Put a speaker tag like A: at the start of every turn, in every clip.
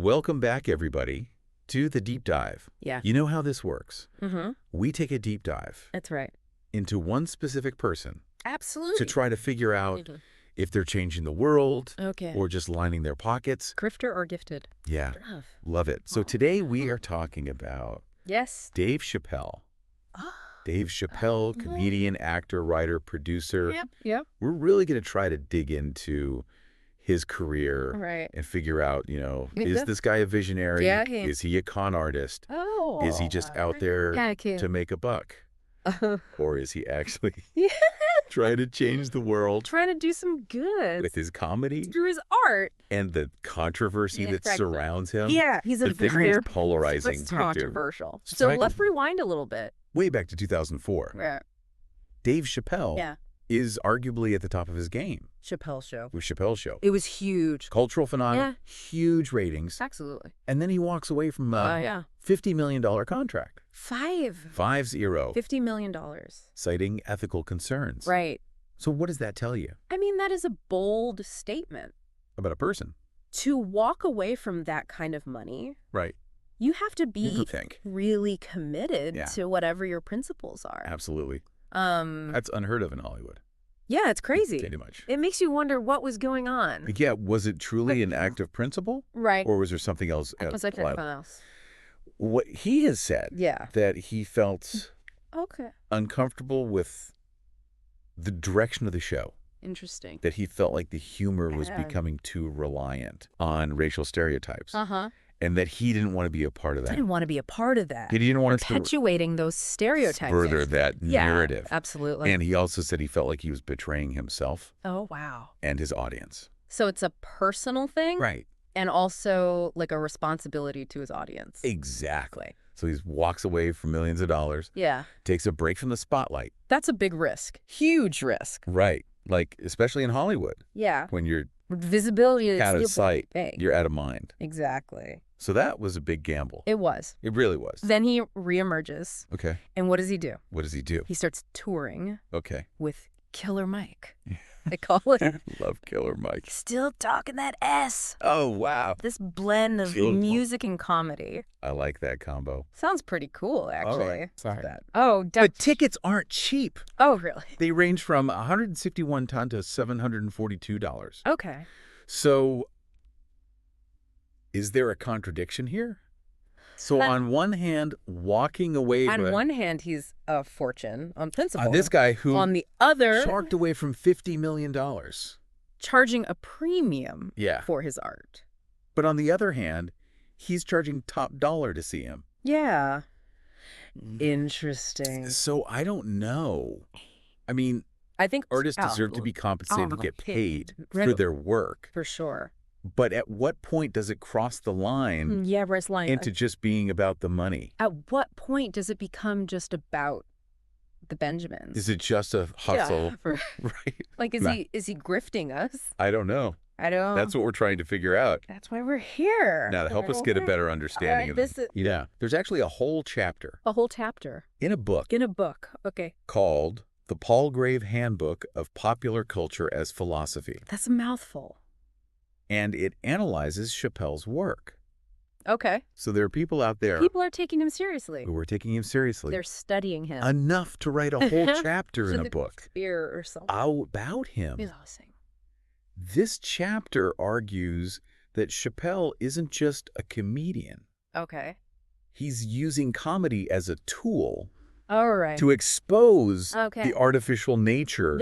A: Welcome back, everybody, to the deep dive.
B: Yeah.
A: You know how this works.
B: Mm-hmm.
A: We take a deep dive
B: That's right.
A: into one specific person
B: Absolutely.
A: to try to figure out if they're changing the world or just lining their pockets.
B: Grifter or gifted?
A: Yeah. Love it. So today we are talking about Dave Chappelle. Dave Chappelle, comedian, actor, writer, producer.
B: Yep.
A: We're really going to try to dig into his career and figure out, is this guy a visionary?
B: Yeah.
A: Is he a con artist? Is he just out there to make a buck? Or is he actually trying to change the world?
B: Trying to do some good.
A: With his comedy?
B: Through his art.
A: And the controversy that surrounds him?
B: Yeah. He's a
A: very polarizing.
B: It's controversial. So let's rewind a little bit.
A: Way back to 2004.
B: Right.
A: Dave Chappelle is arguably at the top of his game.
B: Chappelle Show.
A: With Chappelle's Show.
B: It was huge.
A: Cultural phenomenon, huge ratings.
B: Absolutely.
A: And then he walks away from a $50 million contract. 50.
B: $50 million.
A: Citing ethical concerns.
B: Right.
A: So what does that tell you?
B: I mean, that is a bold statement.
A: About a person.
B: To walk away from that kind of money.
A: Right.
B: You have to be really committed to whatever your principles are.
A: Absolutely. That's unheard of in Hollywood.
B: Yeah, it's crazy.
A: Pretty much.
B: It makes you wonder what was going on.
A: Yeah, was it truly an act of principle?
B: Right.
A: Or was there something else?
B: Was there something else?
A: What he has said, that he felt uncomfortable with the direction of the show.
B: Interesting.
A: That he felt like the humor was becoming too reliant on racial stereotypes. And that he didn't want to be a part of that.
B: He didn't want to be a part of that.
A: He didn't want to
B: perpetuating those stereotypes.
A: Further that narrative.
B: Absolutely.
A: And he also said he felt like he was betraying himself.
B: Oh, wow.
A: And his audience.
B: So it's a personal thing?
A: Right.
B: And also like a responsibility to his audience.
A: Exactly. So he walks away from millions of dollars.
B: Yeah.
A: Takes a break from the spotlight.
B: That's a big risk. Huge risk.
A: Right. Like, especially in Hollywood.
B: Yeah.
A: When you're
B: visibility is
A: out of sight, you're out of mind.
B: Exactly.
A: So that was a big gamble.
B: It was.
A: It really was.
B: Then he reemerges.
A: Okay.
B: And what does he do?
A: What does he do?
B: He starts touring.
A: Okay.
B: With Killer Mike. They call it.
A: Love Killer Mike.
B: Still talking that S.
A: Oh, wow.
B: This blend of music and comedy.
A: I like that combo.
B: Sounds pretty cool, actually.
A: All right. Sorry.
B: Oh,
A: but tickets aren't cheap.
B: Oh, really?
A: They range from $161 to $742.
B: Okay.
A: So is there a contradiction here? So on one hand, walking away.
B: On one hand, he's a fortune on principle.
A: This guy who
B: on the other
A: sharked away from $50 million.
B: Charging a premium for his art.
A: But on the other hand, he's charging top dollar to see him.
B: Yeah. Interesting.
A: So I don't know. I mean,
B: I think
A: artists deserve to be compensated to get paid for their work.
B: For sure.
A: But at what point does it cross the line into just being about the money?
B: At what point does it become just about the Benjamins?
A: Is it just a hustle?
B: Yeah,
A: right.
B: Like, is he grifting us?
A: I don't know.
B: I don't.
A: That's what we're trying to figure out.
B: That's why we're here.
A: Now, to help us get a better understanding of this. Yeah. There's actually a whole chapter.
B: A whole chapter.
A: In a book.
B: In a book. Okay.
A: Called The Palgrave Handbook of Popular Culture as Philosophy.
B: That's a mouthful.
A: And it analyzes Chappelle's work.
B: Okay.
A: So there are people out there.
B: People are taking him seriously.
A: Who are taking him seriously.
B: They're studying him.
A: Enough to write a whole chapter in a book.
B: Or something.
A: About him. This chapter argues that Chappelle isn't just a comedian.
B: Okay.
A: He's using comedy as a tool.
B: All right.
A: To expose the artificial nature,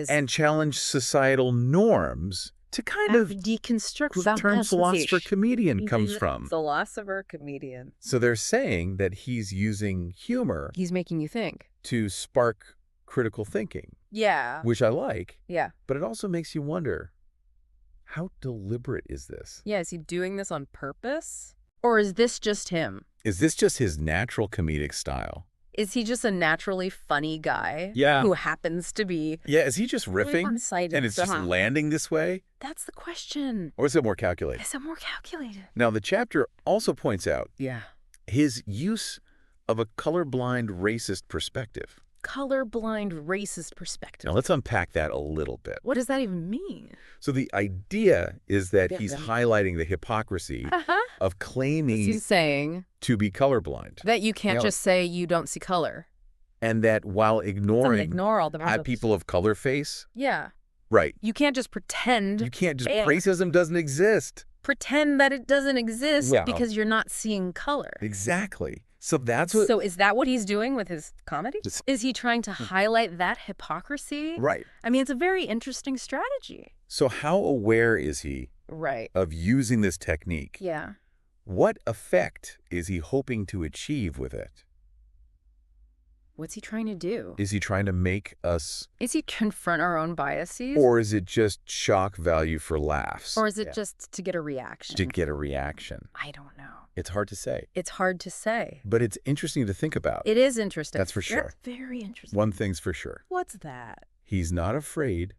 A: and challenge societal norms to kind of
B: deconstruct
A: the term philosopher comedian comes from.
B: Philosopher comedian.
A: So they're saying that he's using humor.
B: He's making you think.
A: To spark critical thinking.
B: Yeah.
A: Which I like.
B: Yeah.
A: But it also makes you wonder, how deliberate is this?
B: Yeah, is he doing this on purpose? Or is this just him?
A: Is this just his natural comedic style?
B: Is he just a naturally funny guy?
A: Yeah.
B: Who happens to be...
A: Yeah, is he just riffing? And it's just landing this way?
B: That's the question.
A: Or is it more calculated?
B: Is it more calculated?
A: Now, the chapter also points out his use of a colorblind racist perspective.
B: colorblind racist perspective.
A: Now, let's unpack that a little bit.
B: What does that even mean?
A: So the idea is that he's highlighting the hypocrisy of claiming
B: he's saying
A: to be colorblind.
B: That you can't just say you don't see color.
A: And that while ignoring
B: ignore all the
A: people of color face.
B: Yeah.
A: Right.
B: You can't just pretend.
A: You can't just racism doesn't exist.
B: Pretend that it doesn't exist because you're not seeing color.
A: Exactly. So that's what.
B: So is that what he's doing with his comedy? Is he trying to highlight that hypocrisy?
A: Right.
B: I mean, it's a very interesting strategy.
A: So how aware is he of using this technique?
B: Yeah.
A: What effect is he hoping to achieve with it?
B: What's he trying to do?
A: Is he trying to make us...
B: Is he confront our own biases?
A: Or is it just shock value for laughs?
B: Or is it just to get a reaction?
A: To get a reaction.
B: I don't know.
A: It's hard to say.
B: It's hard to say.
A: But it's interesting to think about.
B: It is interesting.
A: That's for sure.
B: That's very interesting.
A: One thing's for sure.
B: What's that?
A: He's not afraid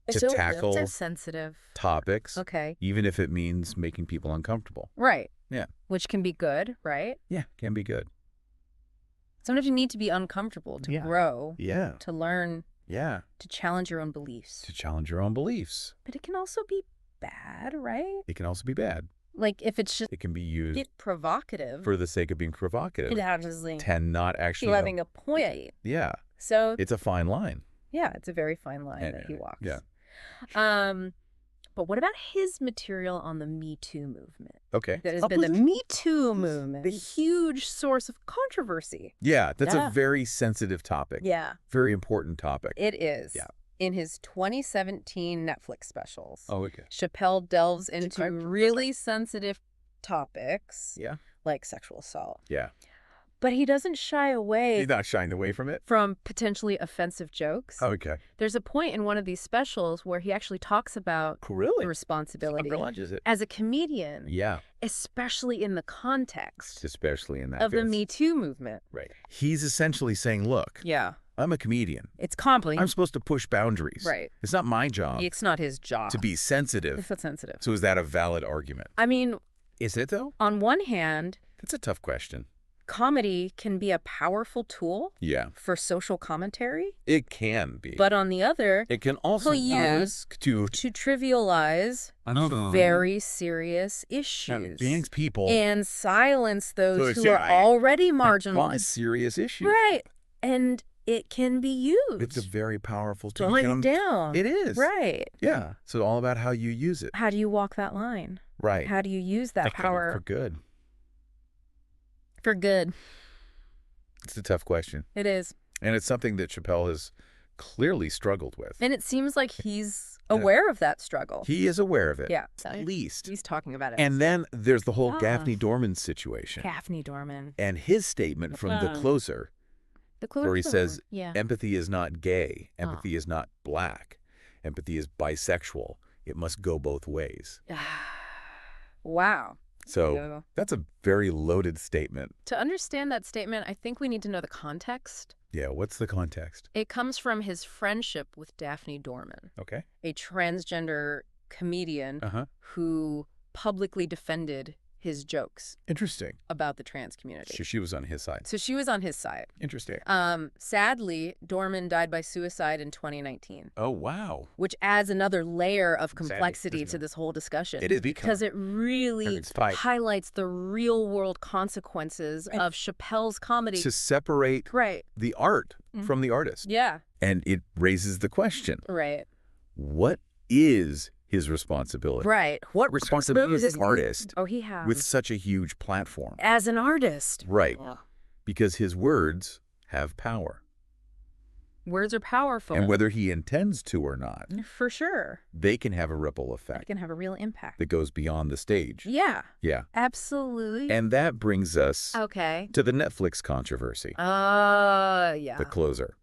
A: to tackle
B: sensitive
A: topics,
B: okay,
A: even if it means making people uncomfortable.
B: Right.
A: Yeah.
B: Which can be good, right?
A: Yeah, can be good.
B: Sometimes you need to be uncomfortable to grow, to learn, to challenge your own beliefs.
A: To challenge your own beliefs.
B: But it can also be bad, right?
A: It can also be bad.
B: Like if it's just...
A: It can be used...
B: provocative.
A: For the sake of being provocative.
B: Obviously.
A: Tend not actually...
B: Having a point.
A: Yeah.
B: So...
A: It's a fine line.
B: Yeah, it's a very fine line that he walks.
A: Yeah.
B: But what about his material on the Me Too movement?
A: Okay.
B: That has been the Me Too movement, the huge source of controversy.
A: Yeah, that's a very sensitive topic.
B: Yeah.
A: Very important topic.
B: It is.
A: Yeah.
B: In his 2017 Netflix specials,
A: okay,
B: Chappelle delves into really sensitive topics, like sexual assault.
A: Yeah.
B: But he doesn't shy away.
A: He's not shying away from it?
B: From potentially offensive jokes.
A: Okay.
B: There's a point in one of these specials where he actually talks about the responsibility as a comedian.
A: Yeah.
B: Especially in the context.
A: Especially in that
B: of the Me Too movement.
A: Right. He's essentially saying, look.
B: Yeah.
A: I'm a comedian.
B: It's comedy.
A: I'm supposed to push boundaries.
B: Right.
A: It's not my job.
B: It's not his job.
A: To be sensitive.
B: It's not sensitive.
A: So is that a valid argument?
B: I mean...
A: Is it, though?
B: On one hand...
A: That's a tough question.
B: Comedy can be a powerful tool for social commentary.
A: It can be.
B: But on the other...
A: It can also use to
B: trivialize very serious issues.
A: People.
B: And silence those who are already marginalized.
A: Serious issues.
B: Right. And... it can be used.
A: It's a very powerful tool.
B: Down.
A: It is.
B: Right.
A: Yeah. So all about how you use it.
B: How do you walk that line?
A: Right.
B: How do you use that power?
A: For good.
B: For good.
A: It's a tough question.
B: It is.
A: And it's something that Chappelle has clearly struggled with.
B: And it seems like he's aware of that struggle.
A: He is aware of it.
B: Yeah.
A: At least.
B: He's talking about it.
A: And then there's the whole Gaffney Dorman situation.
B: Gaffney Dorman.
A: And his statement from the closer. Where he says, empathy is not gay. Empathy is not black. Empathy is bisexual. It must go both ways.
B: Wow.
A: So that's a very loaded statement.
B: To understand that statement, I think we need to know the context.
A: Yeah, what's the context?
B: It comes from his friendship with Daphne Dorman.
A: Okay.
B: A transgender comedian who publicly defended his jokes.
A: Interesting.
B: About the trans community.
A: So she was on his side.
B: So she was on his side.
A: Interesting.
B: Sadly, Dorman died by suicide in 2019.
A: Oh, wow.
B: Which adds another layer of complexity to this whole discussion.
A: It is
B: because it really highlights the real-world consequences of Chappelle's comedy.
A: To separate the art from the artist.
B: Yeah.
A: And it raises the question.
B: Right.
A: What is his responsibility?
B: Right.
A: What responsibility is an artist
B: he has
A: with such a huge platform?
B: As an artist.
A: Right. Yeah. Because his words have power.
B: Words are powerful.
A: And whether he intends to or not.
B: For sure.
A: They can have a ripple effect.
B: They can have a real impact.
A: That goes beyond the stage.
B: Yeah.
A: Yeah.
B: Absolutely.
A: And that brings us to the Netflix controversy.
B: Yeah.
A: The closer.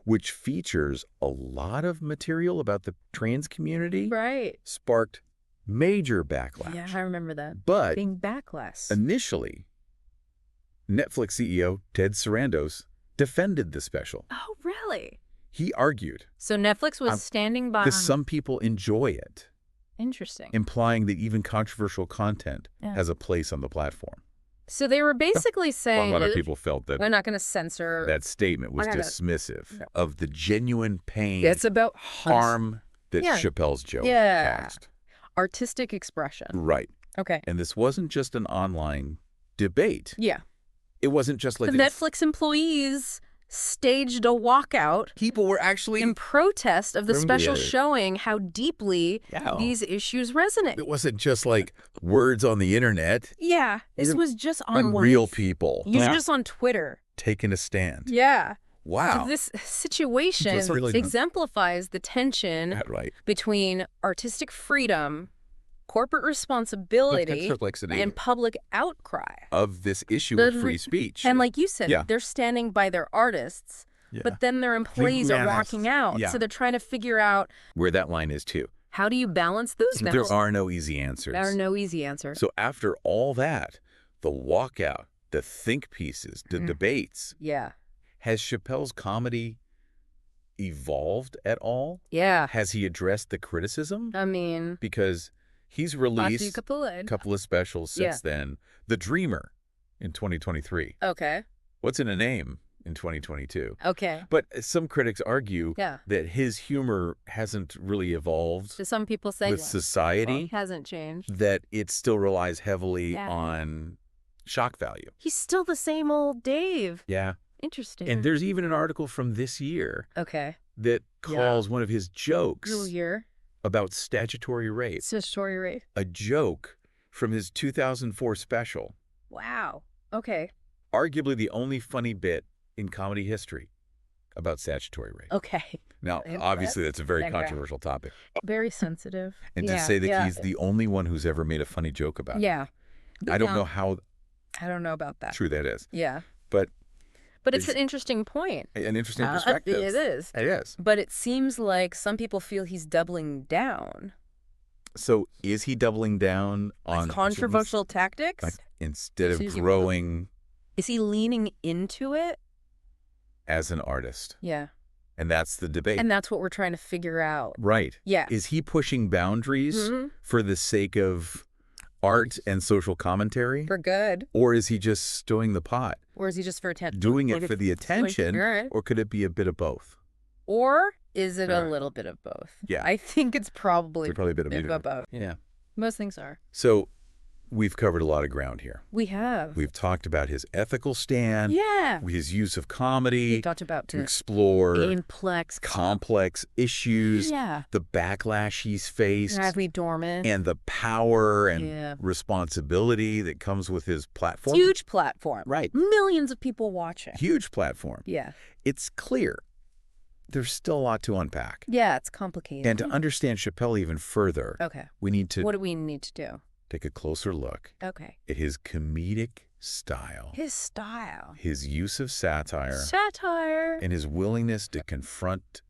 A: Which features a lot of material about the trans community.
B: Right.
A: Sparked major backlash.
B: Yeah, I remember that.
A: But
B: being backlash.
A: Initially, Netflix CEO Ted Sarandos defended the special.
B: Oh, really?
A: He argued.
B: So Netflix was standing by.
A: Because some people enjoy it.
B: Interesting.
A: Implying that even controversial content has a place on the platform.
B: So they were basically saying...
A: A lot of people felt that...
B: We're not going to censor...
A: That statement was dismissive of the genuine pain...
B: It's about...
A: harm that Chappelle's joke caused.
B: Artistic expression.
A: Right.
B: Okay.
A: And this wasn't just an online debate.
B: Yeah.
A: It wasn't just like...
B: The Netflix employees staged a walkout.
A: People were actually...
B: in protest of the special showing how deeply these issues resonate.
A: It wasn't just like words on the internet.
B: Yeah. This was just on
A: real people.
B: It was just on Twitter.
A: Taking a stand.
B: Yeah.
A: Wow.
B: So this situation exemplifies the tension between artistic freedom, corporate responsibility, and public outcry
A: of this issue of free speech.
B: And like you said, they're standing by their artists, but then their employees are walking out. So they're trying to figure out
A: where that line is too.
B: How do you balance those
A: balances? There are no easy answers.
B: There are no easy answers.
A: So after all that, the walkout, the think pieces, the debates.
B: Yeah.
A: Has Chappelle's comedy evolved at all?
B: Yeah.
A: Has he addressed the criticism?
B: I mean...
A: Because he's released a couple of specials since then. The Dreamer in 2023.
B: Okay.
A: What's in a Name in 2022.
B: Okay.
A: But some critics argue that his humor hasn't really evolved.
B: So some people say
A: with society.
B: Well, it hasn't changed.
A: That it still relies heavily on shock value.
B: He's still the same old Dave.
A: Yeah.
B: Interesting.
A: And there's even an article from this year that calls one of his jokes about statutory rape.
B: Statutory rape.
A: A joke from his 2004 special.
B: Wow. Okay.
A: Arguably the only funny bit in comedy history about statutory rape.
B: Okay.
A: Now, obviously, that's a very controversial topic.
B: Very sensitive.
A: And to say that he's the only one who's ever made a funny joke about it.
B: Yeah.
A: I don't know how...
B: I don't know about that.
A: True that is.
B: Yeah.
A: But
B: it's an interesting point.
A: An interesting perspective.
B: It is.
A: It is.
B: But it seems like some people feel he's doubling down.
A: So is he doubling down on...
B: controversial tactics?
A: Like, instead of growing...
B: Is he leaning into it?
A: As an artist.
B: Yeah.
A: And that's the debate.
B: And that's what we're trying to figure out.
A: Right.
B: Yeah.
A: Is he pushing boundaries for the sake of art and social commentary?
B: For good.
A: Or is he just stowing the pot?
B: Or is he just for attention?
A: Doing it for the attention, or could it be a bit of both?
B: Or is it a little bit of both?
A: Yeah.
B: I think it's probably
A: a bit of
B: both.
A: Yeah.
B: Most things are.
A: So we've covered a lot of ground here.
B: We have.
A: We've talked about his ethical stand.
B: Yeah.
A: His use of comedy.
B: We talked about
A: to explore
B: complex
A: issues. Yeah. The backlash he's faced.
B: Heavy dormant.
A: And the power and responsibility that comes with his platform.
B: Huge platform.
A: Right.
B: Millions of people watching.
A: Huge platform.
B: Yeah.
A: It's clear there's still a lot to unpack.
B: Yeah, it's complicated.
A: And to understand Chappelle even further, we need to...
B: What do we need to do?
A: Take a closer look at his comedic style.
B: His style.
A: His use of satire. And his willingness to confront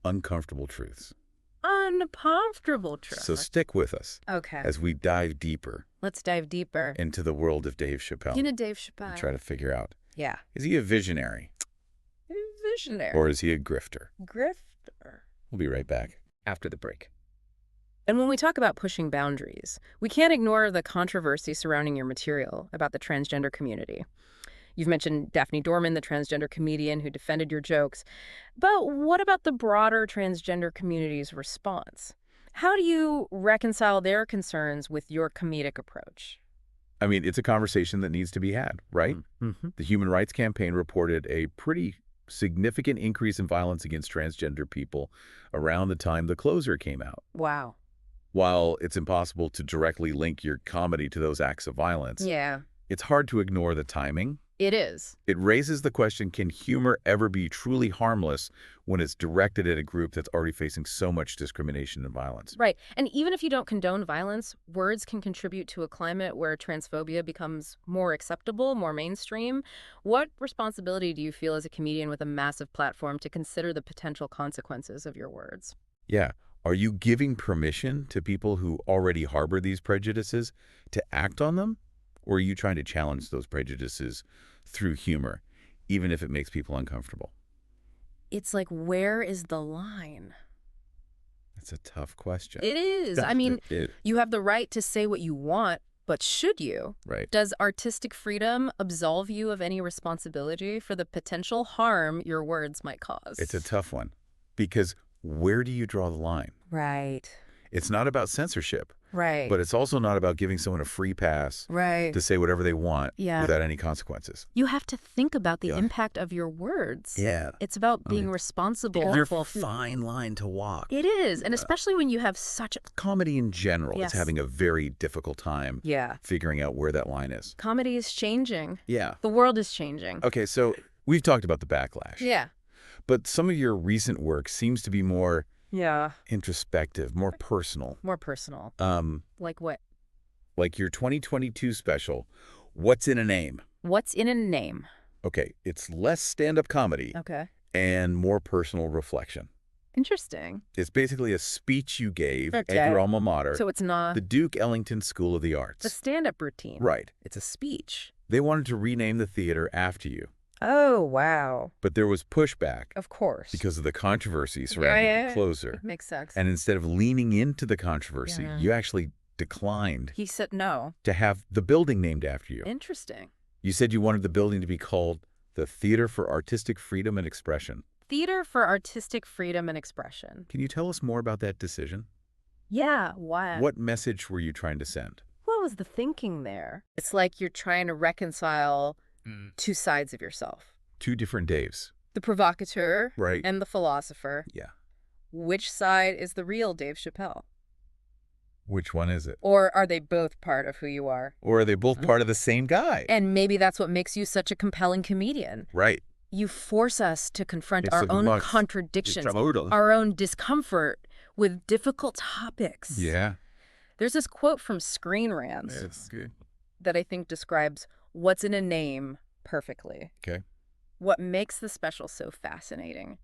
A: uncomfortable truths.
B: Uncomfortable truths.
A: So stick with us. As we dive deeper.
B: Let's dive deeper.
A: Into the world of Dave Chappelle.
B: Into Dave Chappelle.
A: And try to figure out.
B: Yeah.
A: Is he a visionary? Or is he a grifter?
B: Grifter.
A: We'll be right back after the break.
B: And when we talk about pushing boundaries, we can't ignore the controversy surrounding your material about the transgender community. You've mentioned Daphne Dorman, the transgender comedian who defended your jokes. But what about the broader transgender community's response? How do you reconcile their concerns with your comedic approach?
A: I mean, it's a conversation that needs to be had, right? Mm-hmm. The Human Rights Campaign reported a pretty significant increase in violence against transgender people around the time The Closer came out.
B: Wow.
A: While it's impossible to directly link your comedy to those acts of violence, it's hard to ignore the timing.
B: It is.
A: It raises the question, can humor ever be truly harmless when it's directed at a group that's already facing so much discrimination and violence?
B: Right. And even if you don't condone violence, words can contribute to a climate where transphobia becomes more acceptable, more mainstream. What responsibility do you feel as a comedian with a massive platform to consider the potential consequences of your words?
A: Yeah. Are you giving permission to people who already harbor these prejudices to act on them? Or are you trying to challenge those prejudices through humor, even if it makes people uncomfortable?
B: It's like, where is the line?
A: That's a tough question.
B: It is. I mean, you have the right to say what you want But should you?
A: Right.
B: Does artistic freedom absolve you of any responsibility for the potential harm your words might cause?
A: It's a tough one. Because where do you draw the line?
B: Right.
A: It's not about censorship,
B: Right.
A: but it's also not about giving someone a free pass
B: Right.
A: to say whatever they want
B: Yeah.
A: without any consequences.
B: You have to think about the
A: Yeah.
B: impact of your words.
C: Yeah.
B: It's about being responsible.
C: There's a fine line to walk.
B: It is, and especially when you have such a...
A: Comedy in general
B: Yes.
A: is having a very difficult time
B: Yeah.
A: figuring out where that line is.
B: Comedy is changing.
A: Yeah.
B: The world is changing.
A: Okay, so we've talked about the backlash.
B: Yeah.
A: But some of your recent work seems to be more
B: Yeah.
A: introspective, more personal.
B: More personal. Like what?
A: Like your 2022 special, What's in a Name?
B: What's in a name?
A: Okay, it's less stand-up comedy
B: Okay.
A: and more personal reflection.
B: Interesting.
A: It's basically a speech you gave
B: Okay.
A: at your alma mater,
B: So it's not
A: the Duke Ellington School of the Arts.
B: the stand-up routine.
A: Right.
B: It's a speech.
A: They wanted to rename the theater after you,
B: Oh, wow.
A: but there was pushback
B: Of course.
A: because of the controversy surrounding
B: Yeah.
A: the closer.
B: Makes sense.
A: And instead of leaning into the controversy,
B: Yeah.
A: you actually declined
B: He said no.
A: to have the building named after you.
B: Interesting.
A: You said you wanted the building to be called the Theater for Artistic Freedom and Expression.
B: Theater for artistic freedom and expression.
A: Can you tell us more about that decision?
B: Yeah, why?
A: What message were you trying to send?
B: What was the thinking there? It's like you're trying to reconcile two sides of yourself.
A: Two different Daves.
B: The provocateur
A: Right.
B: and the philosopher.
A: Yeah.
B: Which side is the real Dave Chappelle?
A: Which one is it?
B: Or are they both part of who you are?
A: Or are they both part of the same guy?
B: And maybe that's what makes you such a compelling comedian.
A: Right.
B: You force us to confront
A: It's
B: our
A: the
B: own
A: mux.
B: contradictions,
C: Extramural.
B: our own discomfort with difficult topics.
A: Yeah.
B: There's this quote from Screen Rants
A: It's good.
B: that I think describes what's in a name perfectly.
A: Okay.
B: What makes the special so fascinating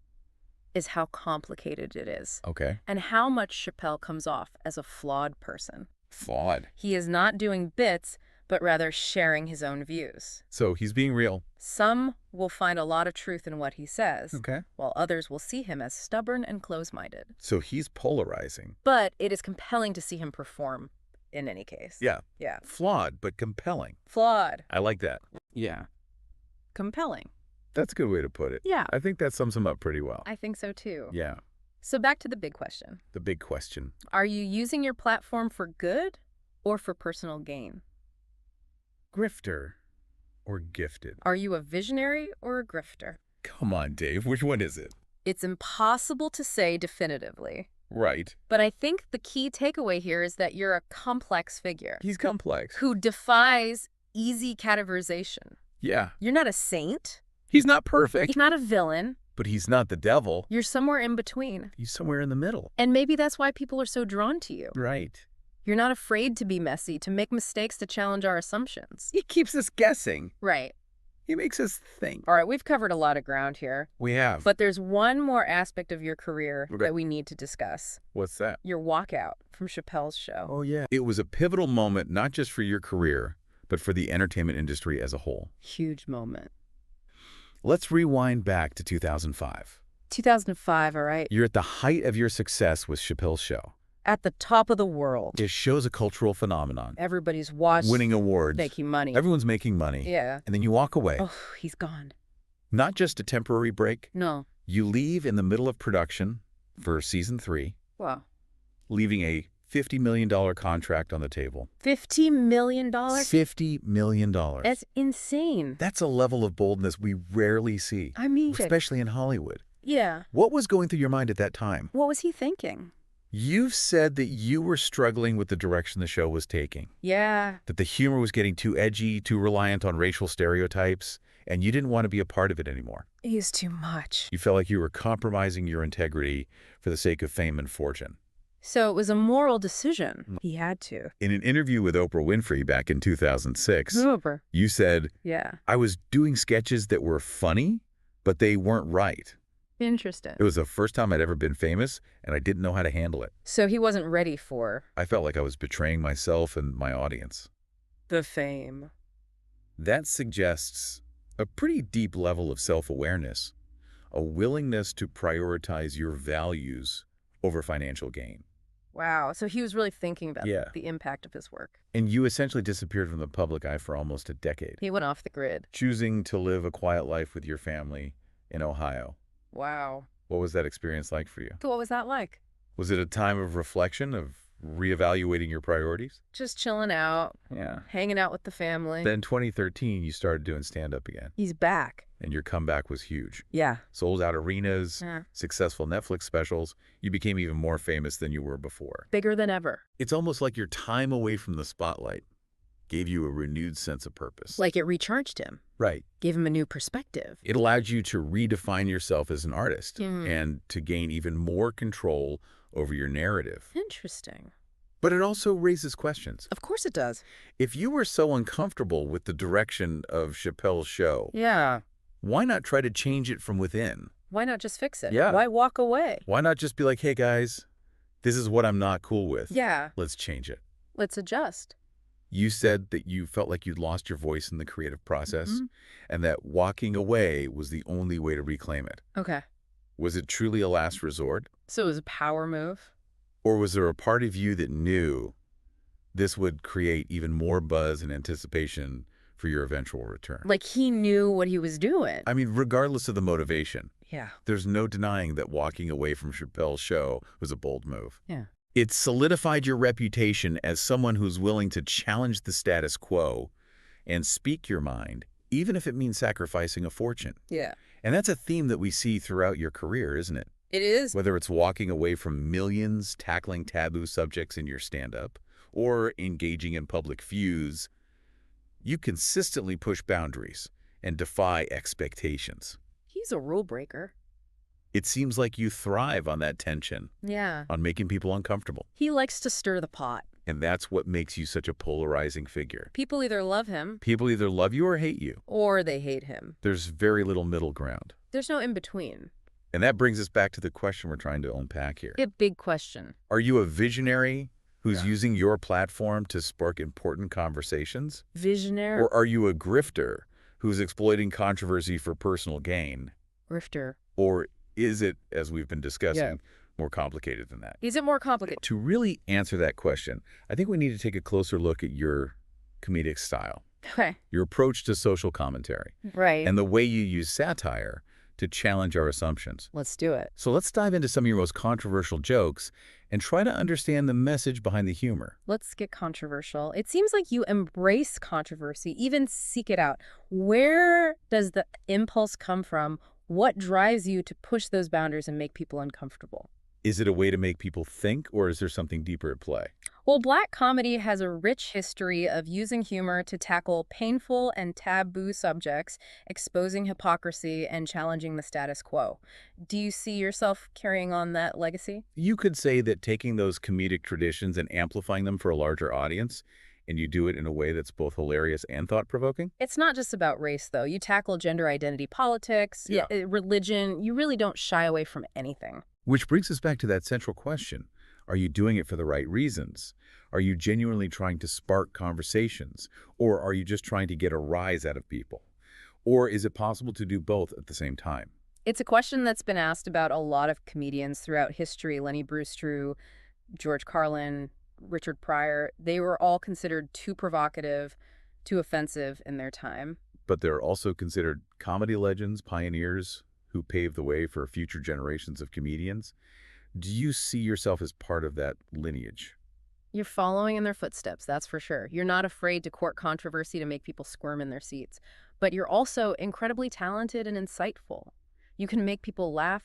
B: is how complicated it is
A: Okay.
B: and how much Chappelle comes off as a flawed person.
A: Flawed.
B: He is not doing bits, but rather sharing his own views.
A: So he's being real.
B: Some will find a lot of truth in what he says,
A: Okay.
B: while others will see him as stubborn and close-minded.
A: So he's polarizing.
B: But it is compelling to see him perform in any case.
A: Yeah.
B: Yeah.
A: Flawed, but compelling.
B: Flawed.
A: I like that.
C: Yeah.
B: Compelling.
A: That's a good way to put it.
B: Yeah.
A: I think that sums him up pretty well.
B: I think so too.
A: Yeah.
B: So back to the big question.
A: The big question.
B: Are you using your platform for good or for personal gain?
A: Grifter or gifted?
B: Are you a visionary or a grifter?
A: Come on, Dave. Which one is it?
B: It's impossible to say definitively.
A: Right.
B: But I think the key takeaway here is that you're a complex figure
A: He's complex.
B: who defies easy categorization.
A: Yeah.
B: You're not a saint.
A: He's not perfect,
B: You're not a villain.
A: but he's not the devil.
B: You're somewhere in between.
A: He's somewhere in the middle.
B: And maybe that's why people are so drawn to you.
A: Right.
B: You're not afraid to be messy, to make mistakes, to challenge our assumptions.
A: He keeps us guessing.
B: Right.
A: He makes us think.
B: All right, we've covered a lot of ground here.
A: We have.
B: But there's one more aspect of your career
A: Okay.
B: that we need to discuss.
A: What's that?
B: Your walkout from Chappelle's show.
A: Oh, yeah. It was a pivotal moment, not just for your career, but for the entertainment industry as a whole.
B: Huge moment.
A: Let's rewind back to 2005.
B: 2005, all right?
A: You're at the height of your success with Chappelle's show.
B: At the top of the world.
A: His show's a cultural phenomenon.
B: Everybody's watched.
A: Winning awards.
B: Making money.
A: Everyone's making money.
B: Yeah.
A: And then you walk away.
B: Oh, he's gone.
A: Not just a temporary break.
B: No.
A: You leave in the middle of production for season 3,
B: Wow.
A: leaving a $50 million contract on the table.
B: $50 million?
A: $50 million.
B: That's insane.
A: That's a level of boldness we rarely see,
B: I mean,
A: especially in Hollywood.
B: yeah.
A: What was going through your mind at that time?
B: What was he thinking?
A: You've said that you were struggling with the direction the show was taking,
B: Yeah.
A: that the humor was getting too edgy, too reliant on racial stereotypes, and you didn't want to be a part of it anymore.
B: He's too much.
A: You felt like you were compromising your integrity for the sake of fame and fortune.
B: So it was a moral decision. He had to.
A: In an interview with Oprah Winfrey back in 2006,
B: Super.
A: you said,
B: Yeah.
A: I was doing sketches that were funny, but they weren't right.
B: Interesting.
A: It was the first time I'd ever been famous, and I didn't know how to handle it.
B: So he wasn't ready for
A: I felt like I was betraying myself and my audience.
B: the fame.
A: That suggests a pretty deep level of self-awareness, a willingness to prioritize your values over financial gain.
B: Wow. So he was really thinking about
A: Yeah.
B: the impact of his work.
A: And you essentially disappeared from the public eye for almost a decade,
B: He went off the grid.
A: choosing to live a quiet life with your family in Ohio.
B: Wow.
A: What was that experience like for you?
B: So what was that like?
A: Was it a time of reflection, of reevaluating your priorities?
B: Just chilling out,
A: Yeah.
B: hanging out with the family.
A: Then 2013, you started doing stand-up again,
B: He's back.
A: and your comeback was huge.
B: Yeah.
A: Sold out arenas,
B: Yeah.
A: successful Netflix specials. You became even more famous than you were before.
B: Bigger than ever.
A: It's almost like your time away from the spotlight gave you a renewed sense of purpose.
B: Like it recharged him,
A: Right.
B: gave him a new perspective.
A: It allowed you to redefine yourself as an artist
B: Mhm.
A: and to gain even more control over your narrative.
B: Interesting.
A: But it also raises questions.
B: Of course it does.
A: If you were so uncomfortable with the direction of Chappelle's show,
B: Yeah.
A: why not try to change it from within?
B: Why not just fix it?
A: Yeah.
B: Why walk away?
A: Why not just be like, hey guys, this is what I'm not cool with.
B: Yeah.
A: Let's change it.
B: Let's adjust.
A: You said that you felt like you'd lost your voice in the creative process
B: Mhm.
A: and that walking away was the only way to reclaim it.
B: Okay.
A: Was it truly a last resort?
B: So it was a power move?
A: Or was there a part of you that knew this would create even more buzz and anticipation for your eventual return?
B: Like he knew what he was doing.
A: I mean, regardless of the motivation,
B: Yeah.
A: there's no denying that walking away from Chappelle's show was a bold move.
B: Yeah.
A: It solidified your reputation as someone who's willing to challenge the status quo and speak your mind, even if it means sacrificing a fortune.
B: Yeah.
A: And that's a theme that we see throughout your career, isn't it?
B: It is.
A: Whether it's walking away from millions, tackling taboo subjects in your stand-up, or engaging in public feuds, you consistently push boundaries and defy expectations.
B: He's a rule breaker.
A: It seems like you thrive on that tension,
B: Yeah.
A: on making people uncomfortable.
B: He likes to stir the pot.
A: And that's what makes you such a polarizing figure.
B: People either love him
A: People either love you or hate you.
B: or they hate him.
A: There's very little middle ground.
B: There's no in between.
A: And that brings us back to the question we're trying to unpack here.
B: A big question.
A: Are you a visionary who's
C: Yeah.
A: using your platform to spark important conversations?
B: Visionary.
A: Or are you a grifter who's exploiting controversy for personal gain?
B: Grifter.
A: Or is it, as we've been discussing,
B: Yeah.
A: more complicated than that?
B: Is it more complicated?
A: To really answer that question, I think we need to take a closer look at your comedic style,
B: Okay.
A: your approach to social commentary,
B: Right.
A: and the way you use satire to challenge our assumptions.
B: Let's do it.
A: So let's dive into some of your most controversial jokes and try to understand the message behind the humor.
B: Let's get controversial. It seems like you embrace controversy, even seek it out. Where does the impulse come from? What drives you to push those boundaries and make people uncomfortable?
A: Is it a way to make people think, or is there something deeper at play?
B: Well, Black comedy has a rich history of using humor to tackle painful and taboo subjects, exposing hypocrisy and challenging the status quo. Do you see yourself carrying on that legacy?
A: You could say that taking those comedic traditions and amplifying them for a larger audience, and you do it in a way that's both hilarious and thought-provoking?
B: It's not just about race, though. You tackle gender identity politics,
A: Yeah.
B: religion. You really don't shy away from anything.
A: Which brings us back to that central question. Are you doing it for the right reasons? Are you genuinely trying to spark conversations? Or are you just trying to get a rise out of people? Or is it possible to do both at the same time?
B: It's a question that's been asked about a lot of comedians throughout history. Lenny Bruce Drew, George Carlin, Richard Pryor, they were all considered too provocative, too offensive in their time.
A: But they're also considered comedy legends, pioneers who paved the way for future generations of comedians. Do you see yourself as part of that lineage?
B: You're following in their footsteps, that's for sure. You're not afraid to court controversy to make people squirm in their seats. But you're also incredibly talented and insightful. You can make people laugh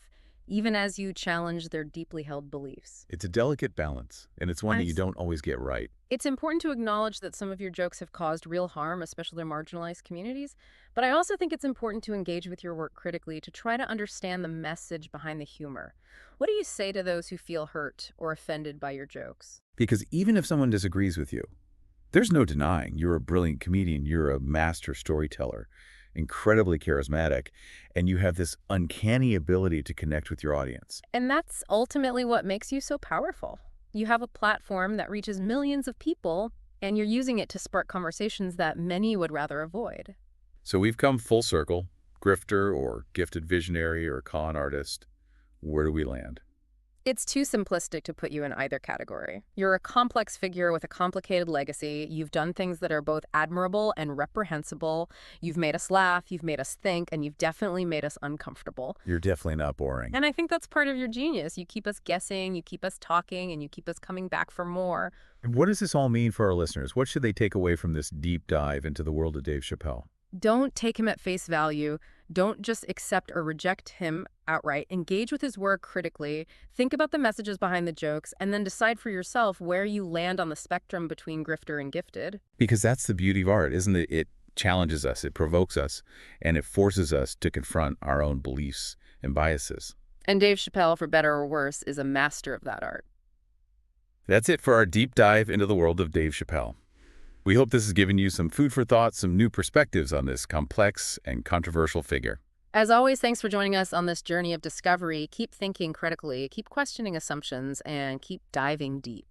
B: even as you challenge their deeply held beliefs.
A: It's a delicate balance, and it's one that you don't always get right.
B: It's important to acknowledge that some of your jokes have caused real harm, especially marginalized communities. But I also think it's important to engage with your work critically to try to understand the message behind the humor. What do you say to those who feel hurt or offended by your jokes?
A: Because even if someone disagrees with you, there's no denying you're a brilliant comedian, you're a master storyteller, incredibly charismatic, and you have this uncanny ability to connect with your audience.
B: And that's ultimately what makes you so powerful. You have a platform that reaches millions of people, and you're using it to spark conversations that many would rather avoid.
A: So we've come full circle, grifter or gifted visionary or con artist. Where do we land?
B: It's too simplistic to put you in either category. You're a complex figure with a complicated legacy. You've done things that are both admirable and reprehensible. You've made us laugh, you've made us think, and you've definitely made us uncomfortable.
A: You're definitely not boring.
B: And I think that's part of your genius. You keep us guessing, you keep us talking, and you keep us coming back for more.
A: And what does this all mean for our listeners? What should they take away from this deep dive into the world of Dave Chappelle?
B: Don't take him at face value. Don't just accept or reject him outright. Engage with his work critically. Think about the messages behind the jokes, and then decide for yourself where you land on the spectrum between grifter and gifted.
A: Because that's the beauty of art, isn't it? It challenges us, it provokes us, and it forces us to confront our own beliefs and biases.
B: And Dave Chappelle, for better or worse, is a master of that art.
A: That's it for our deep dive into the world of Dave Chappelle. We hope this has given you some food for thought, some new perspectives on this complex and controversial figure.
B: As always, thanks for joining us on this journey of discovery. Keep thinking critically, keep questioning assumptions, and keep diving deep.